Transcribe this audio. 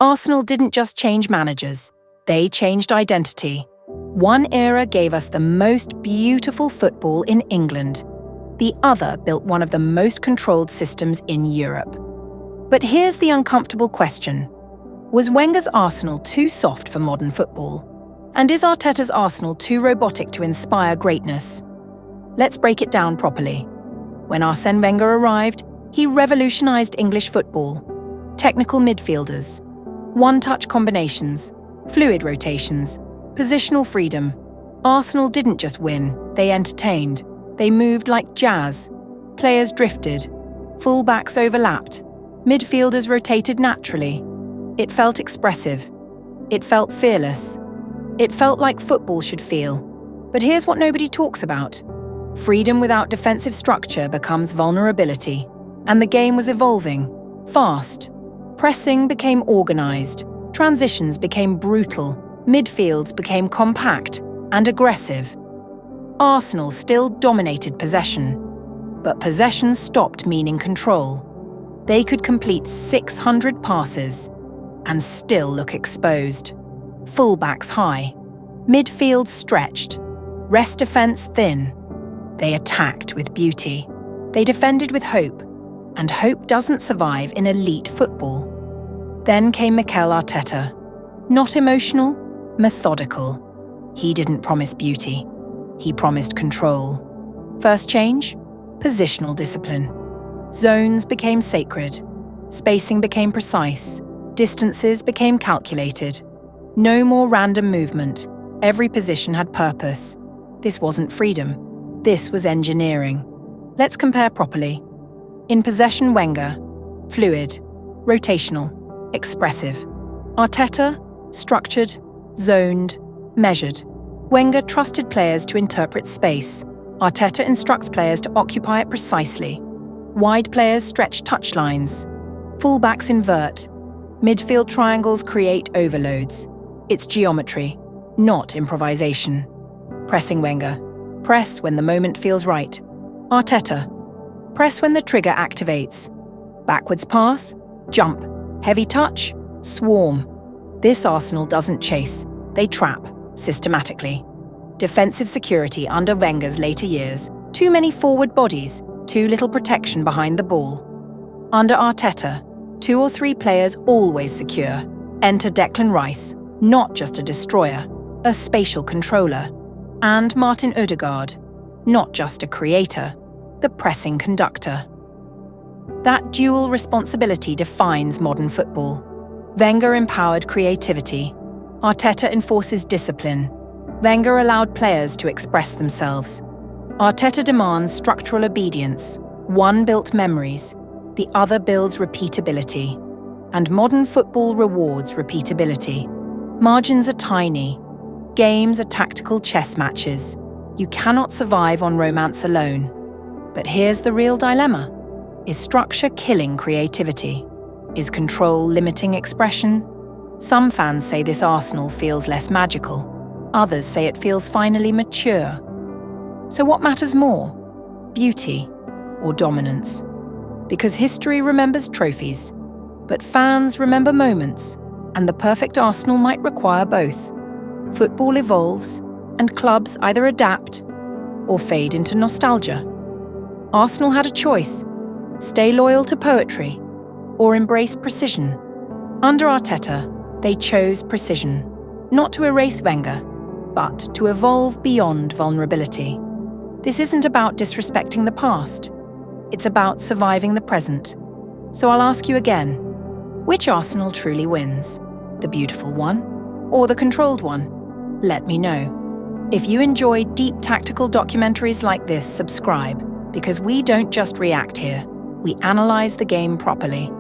Arsenal didn't just change managers, they changed identity. One era gave us the most beautiful football in England. The other built one of the most controlled systems in Europe. But here's the uncomfortable question. Was Wenger's Arsenal too soft for modern football? And is Arteta's Arsenal too robotic to inspire greatness? Let's break it down properly. When Arsène Wenger arrived, he revolutionized English football. Technical midfielders, one-touch combinations, fluid rotations, positional freedom. Arsenal didn't just win, they entertained. They moved like jazz. Players drifted. Full-backs overlapped. Midfielders rotated naturally. It felt expressive. It felt fearless. It felt like football should feel. But here's what nobody talks about. Freedom without defensive structure becomes vulnerability. And the game was evolving. Fast. Pressing became organized. Transitions became brutal. Midfields became compact and aggressive. Arsenal still dominated possession. But possession stopped meaning control. They could complete 600 passes and still look exposed. Fullbacks high, midfield stretched, rest defense thin. They attacked with beauty. They defended with hope, and hope doesn't survive in elite football. Then came Mikel Arteta. Not emotional, methodical. He didn't promise beauty. He promised control. First change? Positional discipline. Zones became sacred. Spacing became precise. Distances became calculated. No more random movement. Every position had purpose. This wasn't freedom. This was engineering. Let's compare properly. In possession, Wenger, fluid, rotational, expressive. Arteta, structured, zoned, measured. Wenger trusted players to interpret space. Arteta instructs players to occupy it precisely. Wide players stretch touchlines. Fullbacks invert. Midfield triangles create overloads. It's geometry, not improvisation. Pressing Wenger. Press when the moment feels right. Arteta. Press when the trigger activates. Backwards pass, jump. Heavy touch, swarm. This Arsenal doesn't chase. They trap, systematically. Defensive security under Wenger's later years. Too many forward bodies, too little protection behind the ball. Under Arteta, 2 or 3 players always secure. Enter Declan Rice, not just a destroyer, a spatial controller. And Martin Ødegaard, not just a creator, the pressing conductor. That dual responsibility defines modern football. Wenger empowered creativity. Arteta enforces discipline. Wenger allowed players to express themselves. Arteta demands structural obedience. One built memories, the other builds repeatability. And modern football rewards repeatability. Margins are tiny. Games are tactical chess matches. You cannot survive on romance alone. But here's the real dilemma. Is structure killing creativity? Is control limiting expression? Some fans say this Arsenal feels less magical. Others say it feels finally mature. So what matters more? Beauty or dominance? Because history remembers trophies, but fans remember moments, and the perfect Arsenal might require both. Football evolves, and clubs either adapt or fade into nostalgia. Arsenal had a choice: stay loyal to poetry or embrace precision. Under Arteta, they chose precision, not to erase Wenger, but to evolve beyond vulnerability. This isn't about disrespecting the past. It's about surviving the present. So I'll ask you again, which Arsenal truly wins? The beautiful one or the controlled one? Let me know. If you enjoy deep tactical documentaries like this, subscribe, because we don't just react here, we analyze the game properly.